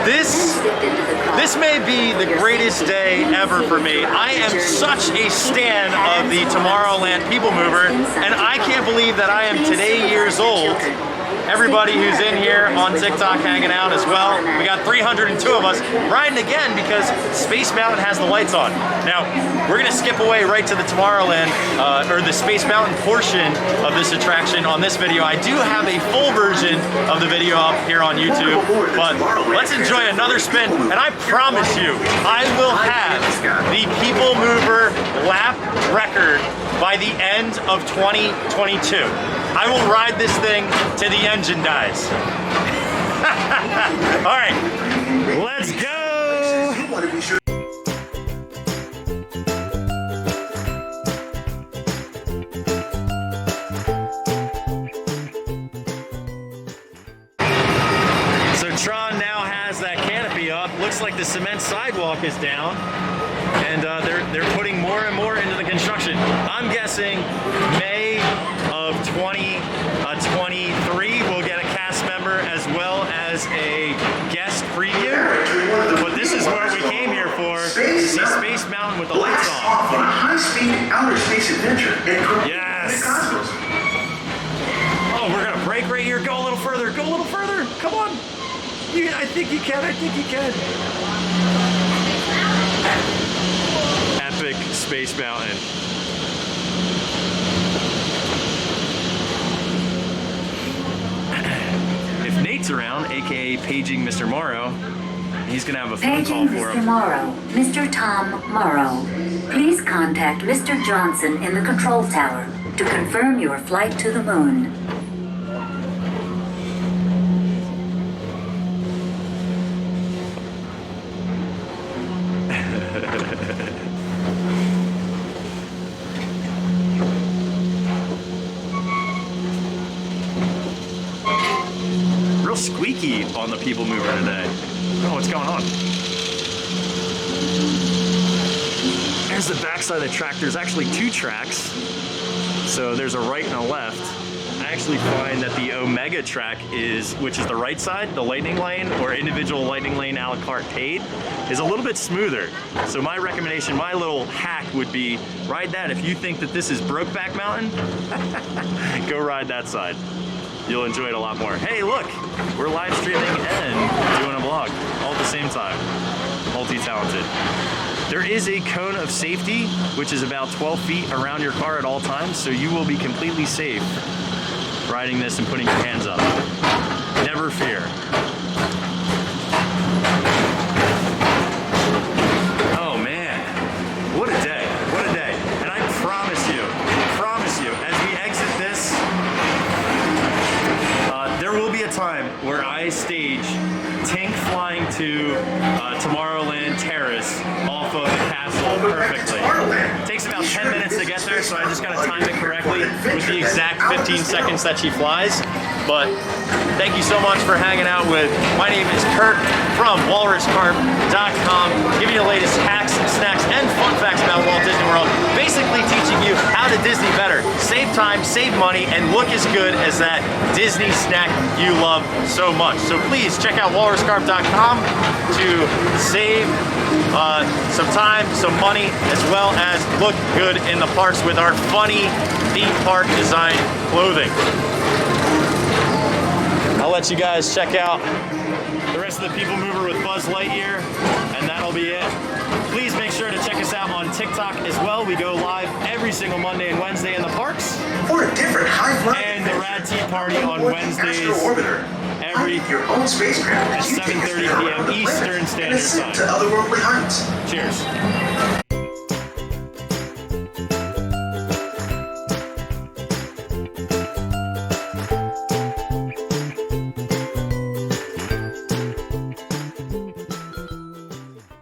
This may be the greatest day ever for me. I am such a stan of the Tomorrowland PeopleMover, and I can't believe that I am today years old. Everybody who's in here on TikTok hanging out as well. We got 302 of us riding again because Space Mountain has the lights on. Now, we're gonna skip away right to the Tomorrowland, or the Space Mountain portion of this attraction on this video. I do have a full version of the video up here on YouTube, but let's enjoy another spin, and I promise you, I will have the PeopleMover lap record by the end of 2022. I will ride this thing till the engine dies. All right, let's go. So Tron now has that canopy up. Looks like the cement sidewalk is down, and they're putting more and more into the construction. I'm guessing May of 2023 we'll get a cast member as well as a guest preview. But this is where we came here for, to see Space Mountain with the lights on. Off on a high-speed outer space adventure in Yes. Cosmos. Oh, we're gonna break right here. Go a little further. Go a little further. Come on. I think you can. I think you can. Epic Space Mountain. If Nate's around, aka paging Mr. Morrow, he's gonna have a phone call for him. Mr. Morrow, Mr. Tom Morrow. Please contact Mr. Johnson in the control tower to confirm your flight to the moon. Real squeaky on the PeopleMover today. Oh, what's going on? There's the backside of the track. There's actually two tracks. So there's a right and a left. I actually find that the Omega track which is the right side, the lightning lane or individual lightning lane a la carte paid, is a little bit smoother. So my recommendation, my little hack would be ride that. If you think that this is Brokeback Mountain, go ride that side. You'll enjoy it a lot more. Hey, look, we're live streaming and doing a vlog all at the same time. Multi-talented. There is a cone of safety, which is about 12 feet around your car at all times, so you will be completely safe riding this and putting your hands up. Never fear. Oh man, what a day, what a day. And I promise you, as we exit this, there will be a time where I stage Tink flying to Tomorrowland Terrace off of the castle perfectly. It takes about 10 minutes to get there, so I just gotta time it correctly with the exact 15 seconds that she flies. But thank you so much for hanging out with. My name is Kurt from WalrusCarp.com, giving you the latest hacks, snacks, and fun facts about Walt Disney World. Basically teaching you how to Disney better, save time, save money, and look as good as that Disney snack you love so much. So please check out WalrusCarp.com to save some time, some money, as well as look good in the parks with our funny theme park design clothing. I'll let you guys check out the rest of the PeopleMover with Buzz Lightyear, and that'll be it. Please make sure to check us out on TikTok as well. We go live every single Monday and Wednesday in the parks. Or a different high-flying And the Rad Tea Party on Wednesdays every your own spacecraft at 7:30 p.m. Eastern Standard Time. To otherworldly heights. Cheers.